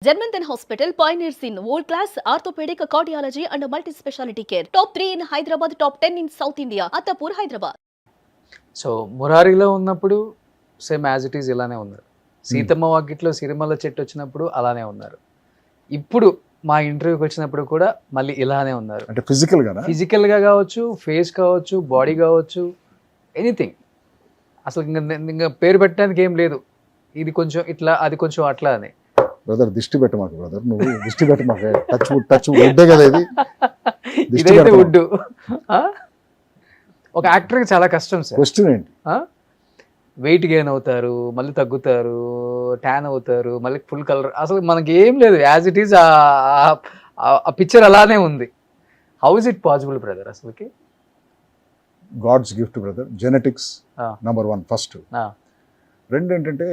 Germanton Hospital pioneers in world-class orthopedic cardiology and multi-specialty care. Top 3 in Hyderabad, top 10 in South India. Attapur, Hyderabad. So మురారిలో ఉన్నప్పుడు same as it is ఇలానే ఉన్నారు. సీతమ్మ వాకిట్లో సిరిమల్ల చెట్టు వచ్చినప్పుడు అలానే ఉన్నారు. ఇప్పుడు మా ఇంటర్వ్యూకి వచ్చినప్పుడు కూడా మళ్ళీ ఇలానే ఉన్నారు. అంటే ఫిజికల్గా కావచ్చు, ఫేస్ కావచ్చు, బాడీ కావచ్చు, ఎనీథింగ్. అసలు ఇంకా పేరు పెట్టడానికి ఏం లేదు. ఇది కొంచెం ఇట్లా, అది కొంచెం అట్లా అని. బ్రదర్ దిష్టి పెట్ట మాకు బ్రదర్, నువ్వు దిష్టి పెట్ట మాకు. టచ్ వుడ్డే కదా ఇది. ఇదైతే వుడ్. ఒక యాక్టర్కి చాలా కష్టం సార్. క్వశ్చన్ ఏంటి? వెయిట్ గెయిన్ అవుతారు, మళ్ళీ తగ్గుతారు, ట్యాన్ అవుతారు, మళ్ళీ ఫుల్ కలర్. అసలు మనకి ఏం లేదు, యాజ్ ఇట్ ఈస్ ఆ పిక్చర్ అలానే ఉంది. How is it possible brother? అసలుకి God's gift brother. Genetics number 1 first. రెండు ఏంటంటే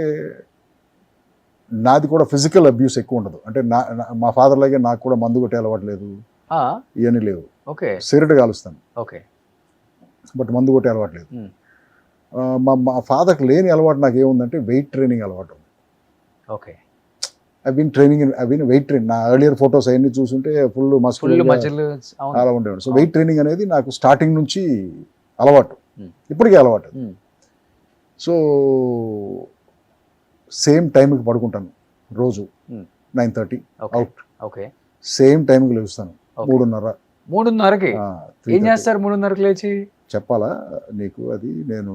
నాది కూడా ఫిజికల్ అబ్యూస్ ఎక్కువ ఉండదు. అంటే మా ఫాదర్ లాగే నాకు కూడా మందు కొట్టే అలవాటు లేదు, ఇవన్నీ లేవు. ఓకే, సిగరెట్ కాలుస్తాను, ఓకే, బట్ మందు కొట్టే అలవాటు లేదు. మా ఫాదర్కి లేని అలవాటు నాకు ఏముందంటే వెయిట్ ట్రైనింగ్ అలవాటు ఉంది. Okay, I been weight train. నా ఎర్లియర్ ఫొటోస్ అవన్నీ చూస్తుంటే ఫుల్ మస్కుల్ అలా ఉండేవాడు. సో వెయిట్ ట్రైనింగ్ అనేది నాకు స్టార్టింగ్ నుంచి అలవాటు, ఇప్పటికీ అలవాటు. సో సేమ్ టైంకి పడుకుంటాను రోజు 9:30 అవుట్. ఓకే, సేమ్ టైంకి లేస్తాను 3:30కి. ఏం చేస్తారు 3:30కి లేచి? చెప్పాలా నీకు అది? నేను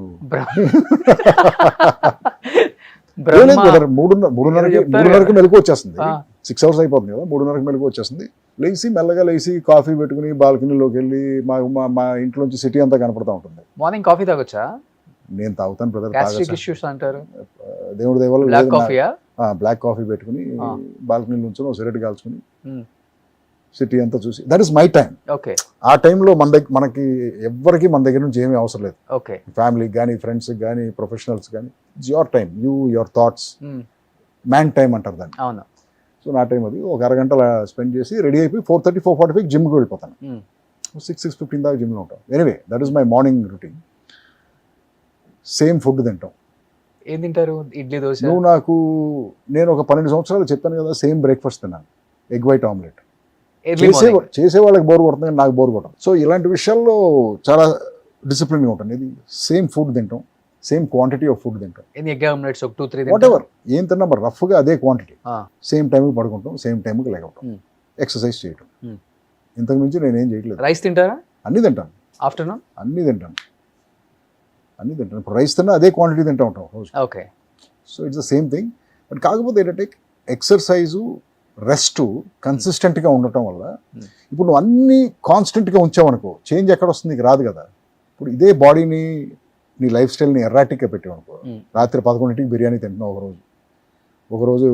3:30కి మెలకు వచ్చేస్తుంది. 6 hours అయిపోతుంది కదా, 3:30కి మెలకు వచ్చేస్తుంది. మెల్లగా లేచి కాఫీ పెట్టుకుని బాల్కనీలోకి వెళ్ళి మా ఇంట్లోంచి సిటీ అంతా కనపడతా ఉంటుంది. మార్నింగ్ కాఫీ తాగొచ్చా? నేను తాగుతాను బ్రదర్. అంటారు దేవుడి దయవల్ల బ్లాక్ కాఫీ పెట్టుకుని బాల్కనీ నుంచి సిగరెట్ కాల్చుకుని సిటీ అంతా చూసి, that is my time. Okay, ఆ టైంలో మనకి ఎవ్వరికి మన దగ్గర నుంచి ఏమీ అవసరం లేదు. ఓకే, ఫ్యామిలీకి కానీ, ఫ్రెండ్స్కి కానీ, ప్రొఫెషనల్స్ కానీ. It's your time, your thoughts, man time అంటారు దాన్ని. అవును. సో నా టైం అది. ఒక అరగంట స్పెండ్ చేసి రెడీ అయిపోయి 4:30, 4:45 జిమ్కి వెళ్ళిపోతాను. 6:15 దాకా జిమ్లో ఉంటాం. Anyway, that is my morning routine. Same food తింటాం. ఏం తింటారు? ఇడ్లీ, దోశ? నేను ఒక 12 సంవత్సరాలు చెప్పాను కదా, సేమ్ బ్రేక్ఫాస్ట్ తిన్నాను. Egg white omelette. చేసే వాళ్ళకి బోర్ కొడుతుంది, నాకు బోర్ కొట్టదు. సో ఇలాంటి విషయాల్లో చాలా డిసిప్లిన్గా ఉంటాను. ఇది సేమ్ ఫుడ్ తింటాం, సేమ్ క్వాంటిటీ ఆఫ్ ఫుడ్ తింటాం. ఎగ్ ఆమ్లెట్స్ 2-3 వాట్ ఎవర్ ఏం తిన్నా మరి రఫ్గా అదే క్వాంటిటీ. సేమ్ టైంకి పడుకుంటాం, సేమ్ టైంకి లేకపోవటం, ఎక్సర్సైజ్ చేయటం. ఇంతకు మించి నేనేం చేయట్లేదు. రైస్ తింటారా? అన్నీ తింటాను. ఆఫ్టర్నూన్ అన్నీ తింటాను. ఇప్పుడు రైస్ తిన్నా అదే క్వాంటిటీ తింటా ఉంటాం రోజు. Okay. So it's the same thing. But కాకపోతే ఏంటంటే ఎక్సర్సైజు, రెస్ట్ కన్సిస్టెంట్గా ఉండటం వల్ల, ఇప్పుడు నువ్వు అన్నీ కాన్స్టెంట్గా ఉంచావనుకో, చేంజ్ ఎక్కడ వస్తుంది? నీకు రాదు కదా. ఇప్పుడు ఇదే బాడీని, నీ లైఫ్ స్టైల్ని ఎర్రాటిక్గా పెట్టావనుకో, రాత్రి 11ంటికి బిర్యానీ తింటున్నావు ఒకరోజు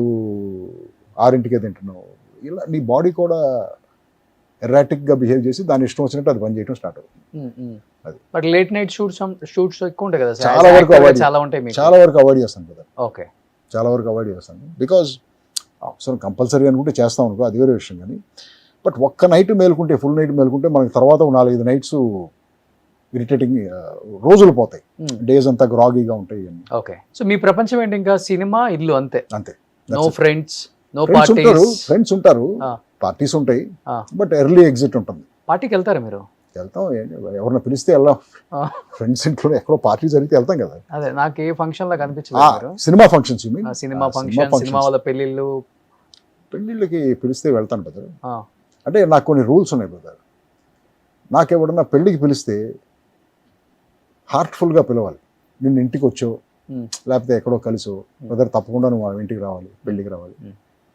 6ంటికే తింటున్నావు, ఇలా నీ బాడీ కూడా ఎర్రాటిక్గా బిహేవ్ చేసి దాని ఇష్టం వచ్చినట్టు అది పని చేయడం స్టార్ట్ అవుతుంది. అది బట్ లేట్ నైట్ షూట్స్ ఎక్కువ ఉంటాయి కదా, చాలా వరకు అవాయిడ్ చేస్తాను కదా. ఓకే, చాలా వరకు అవాయిడ్ చేస్తాను. బికాజ్ అవసరం కంపల్సరీ అనుకుంటే చేస్తాం అనుకో, అది వేరే విషయం. కానీ బట్ ఒక్క నైట్ మేలుకుంటే, ఫుల్ నైట్ మేలుకుంటే మనకి తర్వాత 4-5 నైట్స్ ఇరిటేటింగ్ రోజులు పోతాయి, డేస్ అంతా గ్రాగీగా ఉంటాయి. ఓకే. సో మీ ప్రపంచం ఏంటి? ఇంకా సినిమా, ఇల్లు, అంతే. నో ఫ్రెండ్స్, నో ఫ్రెండ్స్ ఉంటారు, పార్టీస్ ఉంటాయి, బట్ ఎర్లీ ఎగ్జిట్ ఉంటుంది. పార్టీకి వెళ్తారా మీరు? వెళ్తాం, ఎవరిని పిలిస్తే వెళ్దాం. ఫ్రెండ్స్ ఇంట్లో ఎక్కడో పార్టీ జరిగితే వెళ్తాం కదా. అదే, నాకు ఏ ఫంక్షన్ లా కనిపించలేదు. Cinema functions, cinema function, cinema వాళ్ళ పెళ్ళిళ్ళకి పిలిస్తే వెళ్తాను బ్రదర్. అంటే నాకు కొన్ని రూల్స్ ఉన్నాయి బ్రదర్. నాకు ఎవడన్నా పెళ్ళికి పిలిస్తే హార్ట్ఫుల్గా పిలవాలి. నిన్ను ఇంటికి వచ్చో, లేకపోతే ఎక్కడో కలిసో, బ్రదర్ తప్పకుండా నువ్వు ఇంటికి రావాలి, పెళ్ళికి రావాలి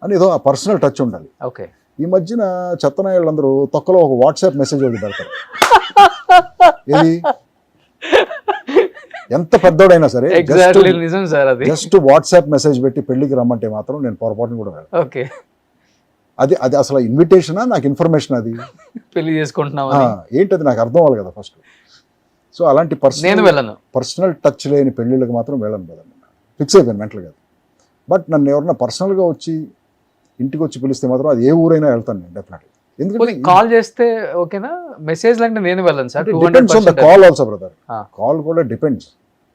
అని ఏదో ఆ పర్సనల్ టచ్ ఉండాలి. ఓకే. ఈ మధ్యన చెత్తనాయాళ్ళందరూ తొక్కలో ఒక వాట్సాప్ మెసేజ్ ఒకటి పెడతారు. ఇది ఎంత పెద్దోడైనా సరే జస్ట్ వాట్సాప్ మెసేజ్ పెట్టి పెళ్లికి రమ్మంటే మాత్రం నేను పొరపాటును కూడా వెళ్ళను. ఓకే. అది అసలు ఇన్విటేషనా, నాకు ఇన్ఫర్మేషన్? అది పెళ్లి చేసుకుంటున్నావు ఏంటది నాకు అర్థం అవ్వాలి కదా ఫస్ట్. సో అలాంటి పర్సనల్ టచ్ లేని పెళ్లిళ్ళకి మాత్రం వెళ్ళను కదా. ఫిక్స్ అయిపోయాను మెంటల్గా. బట్ నన్ను ఎవరన్నా పర్సనల్గా వచ్చి ఇంటికి వచ్చి పిలిస్తే మాత్రం అది ఏ ఊరైనా వెళ్తాను నేను డెఫినెట్లీ. ఎందుకంటే కాల్ చేస్తే ఓకేనా, మెసేజ్ అంటే నేను వెళ్ళను sir. Depends on the call also brother. Call కూడా డిపెండ్స్.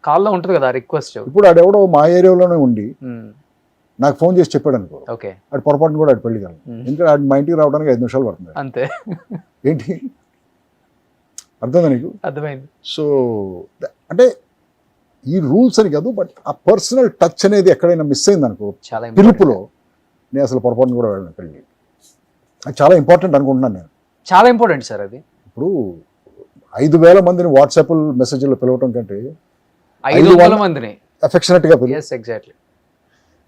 కాల్లో ఉంటుంది కదా రిక్వెస్ట్. ఇప్పుడు ఆడెవడో మా ఏరియాలోనే ఉండి నాకు ఫోన్ చేసి చెప్పాడు అనుకో, ఓకే అటు పొరపాటున కూడా అటు పెళ్ళికి వెళ్ళను. ఎందుకంటే ఆడు మా ఇంటికి రావడానికి 5 నిమిషాలు పడుతుంది. అంతే. ఏంటి అర్థందా నీకు? అర్థమైంది. సో అంటే ఈ రూల్స్ అని కాదు, బట్ ఆ పర్సనల్ టచ్ అనేది ఎక్కడైనా మిస్ అయింది అనుకో చాలా పిలుపులో, నేను అసలు పొరపాటున కూడా వెళ్ళను పెళ్ళి. అది చాలా ఇంపార్టెంట్ అనుకుంటున్నాను నేను. చాలా ఇంపార్టెంట్ సార్ అది. ఇప్పుడు 5,000 మందిని వాట్సాప్ మెసేజ్లో పిలవటం కంటే 500 మందిని అఫెక్షనెట్గా పిలువ. Yes exactly.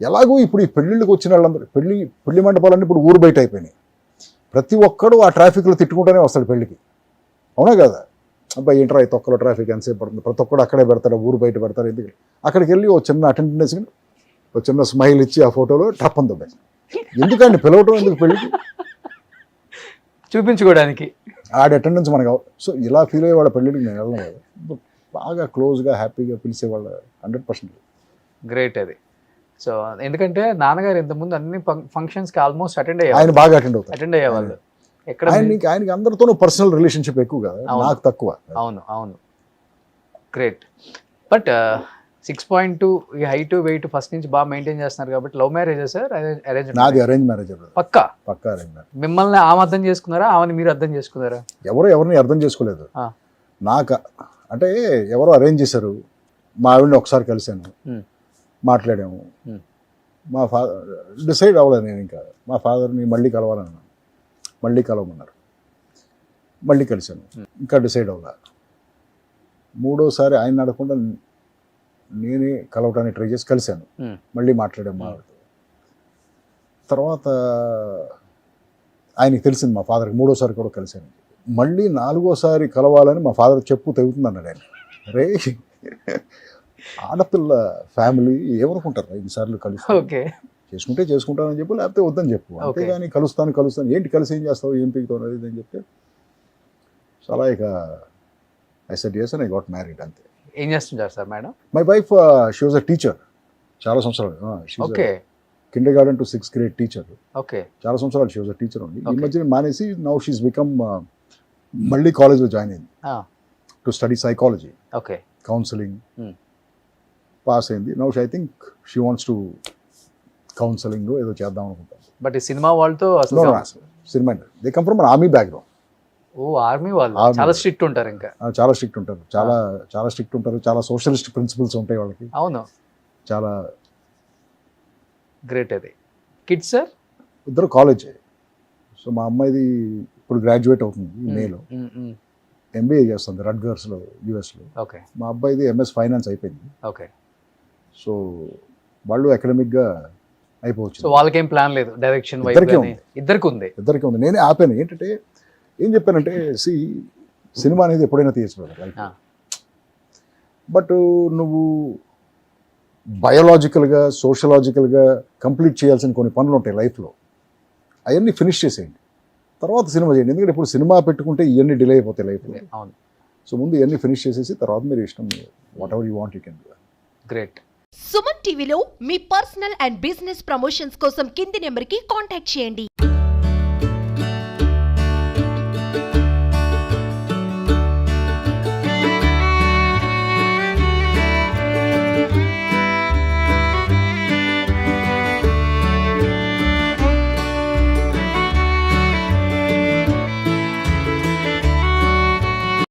ఎలాగో ఇప్పుడు ఈ పెళ్ళిళ్ళకి వచ్చిన వాళ్ళందరూ పెళ్లి మండపాలన్నీ ఇప్పుడు ఊరు బయట అయిపోయినాయి. ప్రతి ఒక్కడు ఆ ట్రాఫిక్లో తిట్టుకుంటూనే వస్తాడు పెళ్ళికి, అవునా కదా? అబ్బాయి ఏంట్రా ఈ తొక్కలో ట్రాఫిక్ ఎంతసేపు పడుతుంది, ప్రతి ఒక్కడు అక్కడే పెడతాడు, ఊరు బయట పెడతారు. ఎందుకు అక్కడికి వెళ్ళి ఓ చిన్న అటెండెన్స్, ఓ చిన్న స్మైల్ ఇచ్చి ఆ ఫోటోలో టప్పని దొబ్బాయి. ఎందుకండి పిలవటం, ఎందుకు పెళ్ళికి? చూపించుకోవడానికి. ఆడ అటెండెన్స్ మనకు సో ఇలా ఫీల్ అయ్యే వాళ్ళ పెళ్ళికి నేను వెళ్ళను కదా. బాగా క్లోజ్గా హ్యాపీగా పిలిచేవాళ్ళ 100%. గ్రేట్ అది. సో ఎందుకంటే నాన్నగారు ఇంతకుముందు అన్ని ఫంక్షన్స్కి ఆల్మోస్ట్ ఆయన బాగా అటెండ్ అయ్యేవాళ్ళు. ఎక్కడ ఆయనకి అందరితోనూ పర్సనల్ రిలేషన్షిప్ ఎక్కువ కదా, నాకు తక్కువ. అవును అవును. గ్రేట్. బట్ 6.2 ఈ హైట్ వెయిట్ ఫస్ట్ నుంచి బాగా మెయింటైన్ చేస్తున్నారు కాబట్టి లవ్ మ్యారేజా సార్, అరేంజ్? నాది అరేంజ్ మ్యారేజ్. పక్కా అరేంజ్ మ్యారేజ్. మిమ్మల్ని ఆమె అర్థం చేసుకున్నారా, ఆమెను మీరు అర్థం చేసుకున్నారా? ఎవరిని అర్థం చేసుకోలేదు. నాకు అంటే ఎవరో అరేంజ్ చేశారు. మా ఆవిడని ఒకసారి కలిశాను, మాట్లాడాము. మా ఫాదర్ డిసైడ్ అవ్వలేదు నేను ఇంకా. మా ఫాదర్ని మళ్ళీ కలవాలన్నాను, మళ్ళీ కలవమన్నారు, మళ్ళీ కలిశాను, ఇంకా డిసైడ్ అవ్వలే. మూడోసారి ఆయన అడగకుండా నేనే కలవటానికి ట్రై చేసి కలిశాను, మళ్ళీ మాట్లాడాము మా ఆవిడతో. తర్వాత ఆయనకి తెలిసింది మా ఫాదర్కి, మూడోసారి కూడా కలిశాను. మళ్ళీ 4వసారి కలవాలని మా ఫాదర్ చెప్పు తెగుతుంది అన్నాడు ఆయన. రే ఆడపిల్ల ఫ్యామిలీ ఏమనుకుంటారు 5 సార్లు కలిసి, చేసుకుంటే చేసుకుంటానని చెప్పు, లేకపోతే వద్దని చెప్పు, అంతేగాని కలుస్తాను ఏంటి, కలిసి ఏం చేస్తావు, ఏం పీకుతావు అది అని చెప్తే చాలా ఇక I said yes and I got married అంతే. ఏం చేస్తుంటారు sir madam? My wife she was a teacher చాలా సంవత్సరాలు. Kindergarten to 6th grade teacher. చాలా సంవత్సరాలు షీ వాజ్ అ టీచర్ ఉంది. ఈ మధ్యన మానేసి నౌ షీస్ బికమ్ మళ్ళీ కాలేజ్లో జాయిన్ అయింది to study psychology, counselling pass అయింది. Now I think she wants to counselling ఏదో చేద్దాం అనుకుంటాను. బట్ ఈ సినిమా వాళ్ళతో cinema they come from army బ్యాక్గ్రౌండ్. ఆర్మీ వాళ్ళు చాలా స్ట్రిక్ట్ ఉంటారు, ఇంకా చాలా స్ట్రిక్ట్ ఉంటారు, చాలా స్ట్రిక్ట్ ఉంటారు, చాలా సోషలిస్ట్ ప్రిన్సిపల్స్ ఉంటాయి వాళ్ళకి. అవును, చాలా గ్రేట్. అది కిడ్స్ సార్? ఇద్దరు కాలేజ్. సో మా అమ్మాయిది ఇప్పుడు గ్రాడ్యుయేట్ అవుతుంది మేలో, ఎంబీఏ చేస్తుంది రట్గర్స్లో యూఎస్లో. మా అబ్బాయిది ఎంఎస్ ఫైనాన్స్ అయిపోయింది. సో వాళ్ళు అకాడమిక్గా అయిపోవచ్చు. సో వాళ్ళకేం ప్లాన్ లేదు, డైరెక్షన్ ఇద్దరికి ఉంది. నేనే ఆపాను. ఏంటంటే ఏం చెప్పానంటే సినిమా అనేది ఎప్పుడైనా తీయచ్చు లైఫ్, బట్ నువ్వు బయోలాజికల్గా సోషలాజికల్గా కంప్లీట్ చేయాల్సిన కొన్ని పనులు ఉంటాయి లైఫ్లో, అవన్నీ ఫినిష్ చేసేయండి, తర్వాత సినిమా చేయండి. ఎందుకంటే ఇప్పుడు సినిమా పెట్టుకుంటే ఇవన్నీ డిలే అయిపోతాయి లైఫ్లో. అవును. సో ముందు ఇవన్నీ ఫినిష్ చేసేసి తర్వాత మీరు ఇష్టం, what ever you want you can do. Great. Suman టీవీలో మీ పర్సనల్ అండ్ బిజినెస్ ప్రమోషన్స్ కోసం కింది నెంబర్కి కాంటాక్ట్ చేయండి.